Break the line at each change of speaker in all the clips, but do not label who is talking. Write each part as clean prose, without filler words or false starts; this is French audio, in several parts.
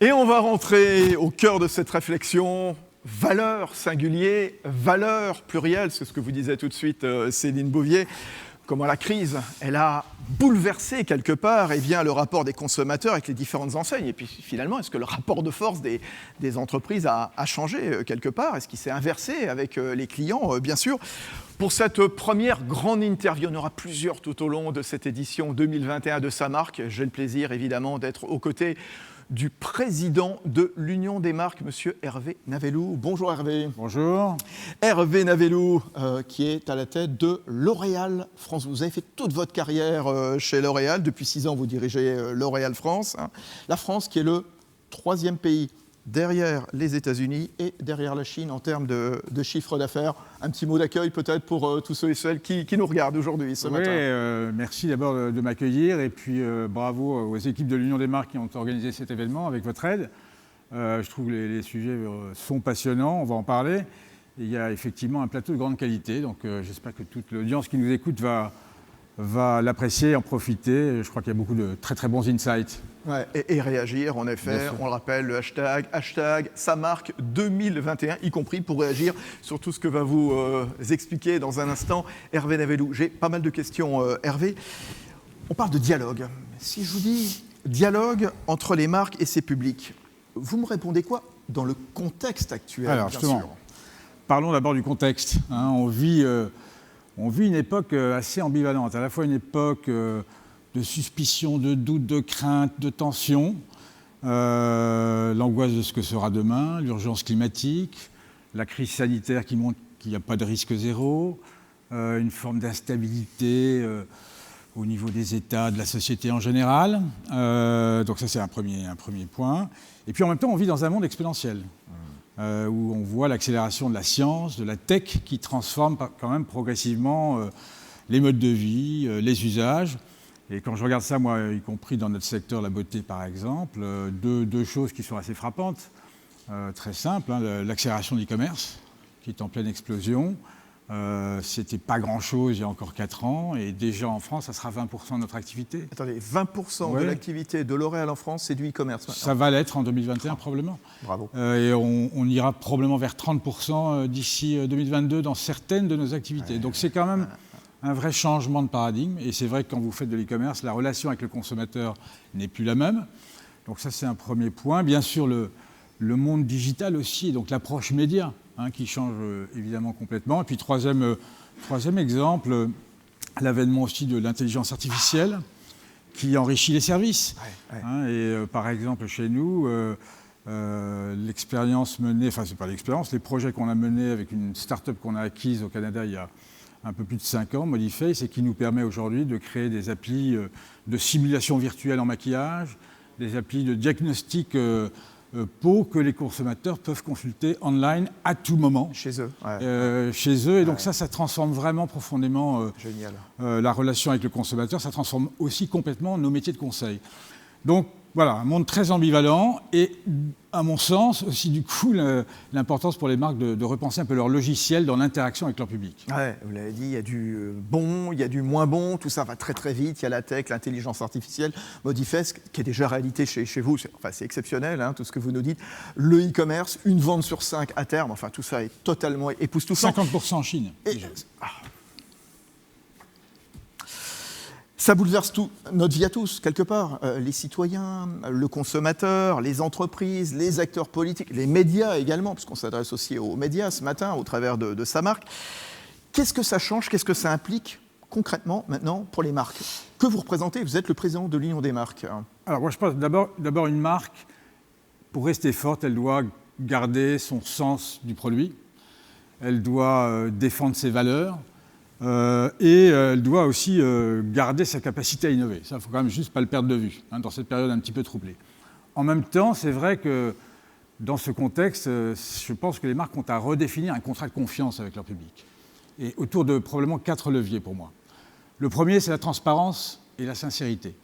Et on va rentrer au cœur de cette réflexion. Valeur singulier, valeur plurielle, c'est ce que vous disait tout de suite Céline Bouvier. Comment la crise, elle a bouleversé quelque part le rapport des consommateurs avec les différentes enseignes. Et puis finalement, est-ce que le rapport de force des entreprises a changé quelque part? Est-ce qu'il s'est inversé avec les clients, bien sûr? Pour cette première grande interview, on aura plusieurs tout au long de cette édition 2021 de Sa Marque. J'ai le plaisir évidemment d'être aux côtés du président de l'Union des marques, monsieur Hervé Navellou. Bonjour Hervé.
Bonjour.
Hervé Navellou, qui est à la tête de L'Oréal France. Vous avez fait toute votre carrière chez L'Oréal. Depuis 6 ans, vous dirigez L'Oréal France. La France qui est le 3e pays derrière les États-Unis et derrière la Chine en termes de chiffre d'affaires. Un petit mot d'accueil peut-être pour tous ceux et celles qui nous regardent aujourd'hui ce matin.
Merci d'abord de m'accueillir et puis bravo aux équipes de l'Union des marques qui ont organisé cet événement avec votre aide. Je trouve que les sujets sont passionnants, on va en parler. Et il y a effectivement un plateau de grande qualité, donc j'espère que toute l'audience qui nous écoute va l'apprécier, en profiter. Je crois qu'il y a beaucoup de très très bons insights.
Ouais, et réagir, en effet, on le rappelle, le hashtag Sa Marque 2021, y compris pour réagir sur tout ce que va vous expliquer dans un instant Hervé Navellou. J'ai pas mal de questions, Hervé. On parle de dialogue. Si je vous dis dialogue entre les marques et ses publics, vous me répondez quoi dans le contexte actuel?
Alors, justement, parlons d'abord du contexte. On vit une époque assez ambivalente, à la fois une époque de suspicion, de doute, de crainte, de tension, l'angoisse de ce que sera demain, l'urgence climatique, la crise sanitaire qui montre qu'il n'y a pas de risque zéro, une forme d'instabilité au niveau des États, de la société en général. Donc ça, c'est un premier point. Et puis en même temps, on vit dans un monde exponentiel, où on voit l'accélération de la science, de la tech, qui transforme quand même progressivement les modes de vie, les usages. Et quand je regarde ça, moi, y compris dans notre secteur, la beauté par exemple, deux choses qui sont assez frappantes, très simples, l'accélération de l'e-commerce, qui est en pleine explosion. C'était pas grand-chose il y a encore 4 ans, et déjà en France, ça sera 20% de notre activité.
Attendez, 20% de l'activité de L'Oréal en France, c'est du e-commerce maintenant.
Ça va l'être en 2021 probablement.
Bravo.
Et on ira probablement vers 30% d'ici 2022 dans certaines de nos activités. Donc c'est quand même un vrai changement de paradigme, et c'est vrai que quand vous faites de l'e-commerce, la relation avec le consommateur n'est plus la même. Donc ça, c'est un premier point. Bien sûr, le monde digital aussi, et donc l'approche média, qui change évidemment complètement. Et puis troisième exemple, l'avènement aussi de l'intelligence artificielle qui enrichit les services. Par exemple, chez nous, l'expérience menée, enfin c'est pas l'expérience, les projets qu'on a menés avec une start-up qu'on a acquise au Canada il y a un peu plus de 5 ans, Modiface, et qui nous permet aujourd'hui de créer des applis de simulation virtuelle en maquillage, des applis de diagnostic peau que les consommateurs peuvent consulter online à tout moment.
Chez eux.
Et donc ça transforme vraiment profondément la relation avec le consommateur. Ça transforme aussi complètement nos métiers de conseil. Donc voilà, un monde très ambivalent et, à mon sens, aussi du coup, l'importance pour les marques de repenser un peu leur logiciel dans l'interaction avec leur public.
Ouais, vous l'avez dit, il y a du bon, il y a du moins bon, tout ça va très très vite. Il y a la tech, l'intelligence artificielle, Modiface, qui est déjà réalité chez vous. C'est exceptionnel, tout ce que vous nous dites. Le e-commerce, une vente sur 5 à terme, enfin tout ça est totalement époustouflant.
50% en Chine.
Ça bouleverse notre vie à tous, quelque part. Les citoyens, le consommateur, les entreprises, les acteurs politiques, les médias également, puisqu'on s'adresse aussi aux médias ce matin au travers de Sa Marque. Qu'est-ce que ça change? Qu'est-ce que ça implique concrètement maintenant pour les marques que vous représentez? Vous êtes le président de l'Union des marques.
Alors moi je pense d'abord une marque, pour rester forte, elle doit garder son sens du produit, elle doit défendre ses valeurs, et elle doit aussi garder sa capacité à innover. Ça, il ne faut quand même juste pas le perdre de vue, dans cette période un petit peu troublée. En même temps, c'est vrai que dans ce contexte, je pense que les marques ont à redéfinir un contrat de confiance avec leur public. Et autour de probablement 4 leviers pour moi. Le premier, c'est la transparence et la sincérité.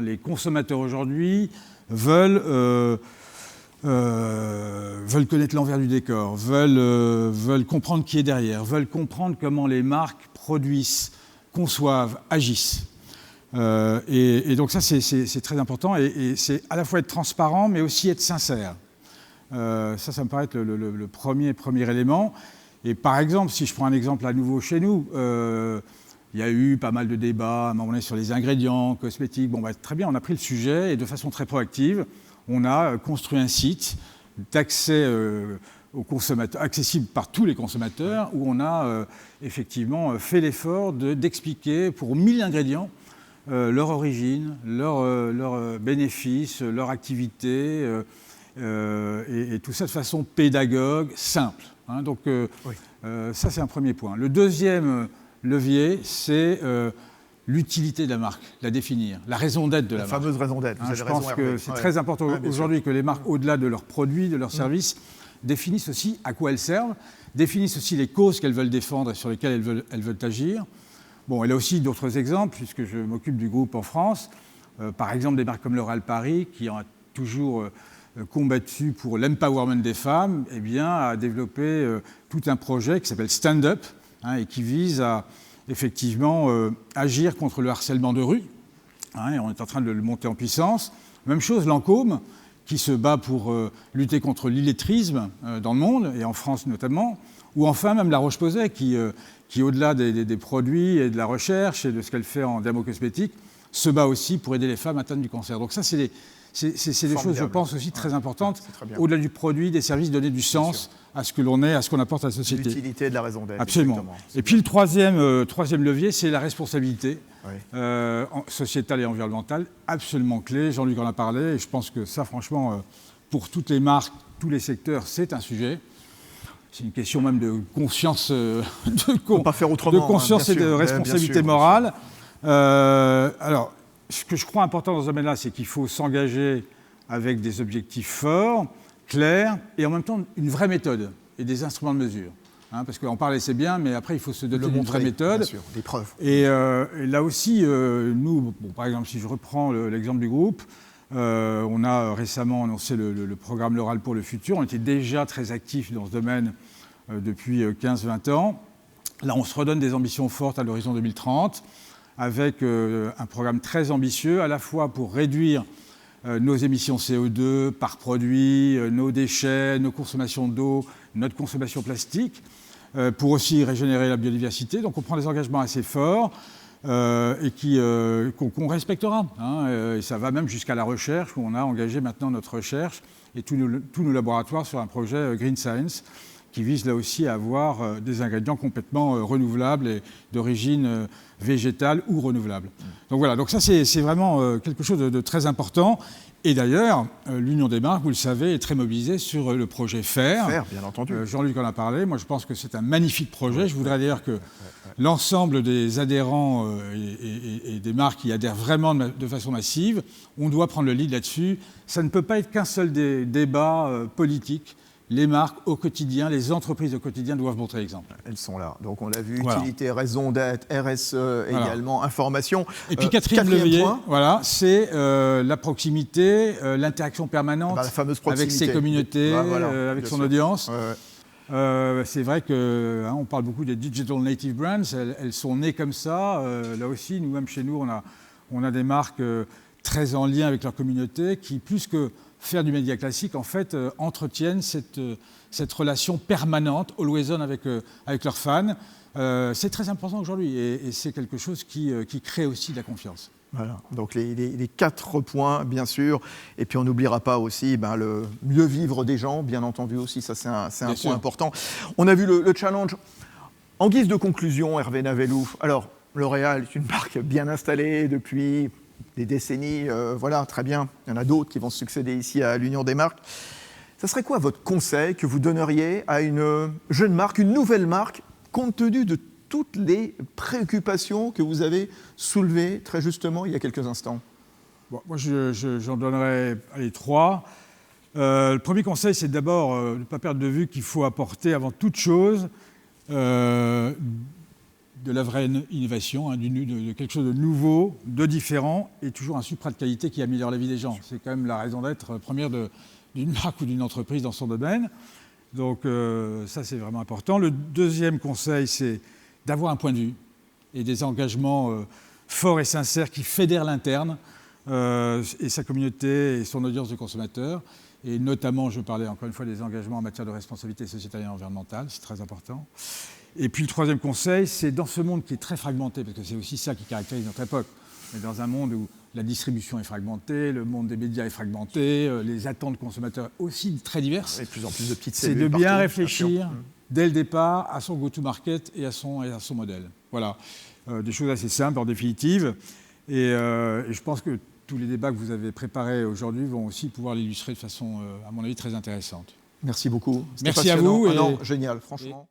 Les consommateurs aujourd'hui veulent connaître l'envers du décor, veulent comprendre qui est derrière, veulent comprendre comment les marques produisent, conçoivent, agissent. Et donc ça, c'est très important. Et c'est à la fois être transparent, mais aussi être sincère. Ça me paraît être le premier élément. Et par exemple, si je prends un exemple à nouveau chez nous, il y a eu pas mal de débats à un moment donné sur les ingrédients cosmétiques. Bon, très bien, on a pris le sujet et de façon très proactive, on a construit un site d'accès aux consommateurs, accessible par tous les consommateurs, où on a effectivement fait l'effort d'expliquer pour 1000 ingrédients leur origine, leurs bénéfices, leur activité, et tout ça de façon pédagogue, simple. Hein. Donc ça, c'est un premier point. Le deuxième levier, c'est l'utilité de la marque, la définir, la raison d'être de la marque.
La fameuse raison d'être.
Je pense que c'est très important aujourd'hui que les marques, au-delà de leurs produits, de leurs services, définissent aussi à quoi elles servent, définissent aussi les causes qu'elles veulent défendre et sur lesquelles elles veulent agir. Bon, elle a aussi d'autres exemples, puisque je m'occupe du groupe en France. Par exemple, des marques comme L'Oréal Paris, qui ont toujours combattu pour l'empowerment des femmes, eh bien, a développé tout un projet qui s'appelle Stand Up, et qui vise à effectivement agir contre le harcèlement de rue. Et on est en train de le monter en puissance. Même chose, Lancôme, qui se bat pour lutter contre l'illettrisme dans le monde, et en France notamment. Ou enfin même La Roche-Posay, qui au-delà des produits et de la recherche et de ce qu'elle fait en dermocosmétique, se bat aussi pour aider les femmes atteintes du cancer. Donc ça, c'est des choses, je pense, aussi très importantes, au-delà du produit, des services, donner du sens à ce que l'on est, à ce qu'on apporte à la société.
L'utilité de la raison d'être.
Absolument. Et puis le troisième levier, c'est la responsabilité sociétale et environnementale, absolument clé. Jean-Luc en a parlé, et je pense que ça, franchement, pour toutes les marques, tous les secteurs, c'est un sujet. C'est une question même de conscience, de conscience et de responsabilité morale. Alors, ce que je crois important dans ce domaine-là, c'est qu'il faut s'engager avec des objectifs forts, clairs, et en même temps une vraie méthode et des instruments de mesure. Parce qu'en parler, c'est bien, mais après, il faut se doter d'une vraie méthode.
Bien sûr, des preuves.
Et là aussi, nous, par exemple, si je reprends l'exemple du groupe, on a récemment annoncé le programme L'Oral pour le futur. On était déjà très actifs dans ce domaine depuis 15-20 ans. Là, on se redonne des ambitions fortes à l'horizon 2030, avec un programme très ambitieux, à la fois pour réduire nos émissions CO2 par produit, nos déchets, nos consommations d'eau, notre consommation plastique, pour aussi régénérer la biodiversité. Donc on prend des engagements assez forts et qu'on respectera. Et ça va même jusqu'à la recherche, où on a engagé maintenant notre recherche et tous nos laboratoires sur un projet Green Science, qui vise là aussi à avoir des ingrédients complètement renouvelables et d'origine végétale ou renouvelable. Donc voilà, donc ça c'est vraiment quelque chose de très important. Et d'ailleurs, l'Union des marques, vous le savez, est très mobilisée sur le projet FAIR.
FAIR, bien entendu.
Jean-Luc en a parlé. Moi, je pense que c'est un magnifique projet. Je voudrais d'ailleurs que l'ensemble des adhérents et des marques qui adhèrent vraiment de façon massive, on doit prendre le lead là-dessus. Ça ne peut pas être qu'un seul débat politique. Les marques au quotidien, les entreprises au quotidien doivent montrer l'exemple.
Elles sont là. Donc on l'a vu, utilité, raison d'être, RSE également, information.
Et puis quatrième levier, point, c'est la proximité, l'interaction permanente
la fameuse proximité.
Avec ses communautés, avec son audience. C'est vrai qu'on parle beaucoup des digital native brands, elles sont nées comme ça. Là aussi, nous-mêmes chez nous, on a des marques très en lien avec leur communauté qui, plus que faire du média classique, en fait, entretiennent cette relation permanente, always on avec leurs fans. C'est très important aujourd'hui et c'est quelque chose qui crée aussi de la confiance.
Voilà, donc les 4 points, bien sûr. Et puis on n'oubliera pas aussi le mieux vivre des gens, bien entendu aussi, ça c'est un point important. On a vu le challenge. En guise de conclusion, Hervé Navellou, alors L'Oréal est une marque bien installée depuis des décennies, voilà, très bien. Il y en a d'autres qui vont se succéder ici à l'Union des marques. Ça serait quoi votre conseil que vous donneriez à une jeune marque, une nouvelle marque, compte tenu de toutes les préoccupations que vous avez soulevées très justement il y a quelques instants?
Bon, moi, j'en donnerais 3. Le premier conseil, c'est d'abord ne pas perdre de vue qu'il faut apporter avant toute chose de la vraie innovation, de quelque chose de nouveau, de différent, et toujours un supra de qualité qui améliore la vie des gens. C'est quand même la raison d'être première d'une marque ou d'une entreprise dans son domaine. Donc ça, c'est vraiment important. Le deuxième conseil, c'est d'avoir un point de vue et des engagements fort et sincère qui fédère l'interne et sa communauté et son audience de consommateurs. Et notamment, je parlais encore une fois des engagements en matière de responsabilité sociétale et environnementale, c'est très important. Et puis le troisième conseil, c'est dans ce monde qui est très fragmenté, parce que c'est aussi ça qui caractérise notre époque. On est dans un monde où la distribution est fragmentée, le monde des médias est fragmenté, les attentes consommateurs aussi très diverses.
Et de plus en plus de petites
c'est
cellules
de bien
partout,
réfléchir dès le départ à son go-to-market et à son modèle. Voilà, des choses assez simples en définitive. Et je pense que tous les débats que vous avez préparés aujourd'hui vont aussi pouvoir l'illustrer de façon, à mon avis, très intéressante.
Merci beaucoup.
Merci à vous.
Non, génial, franchement.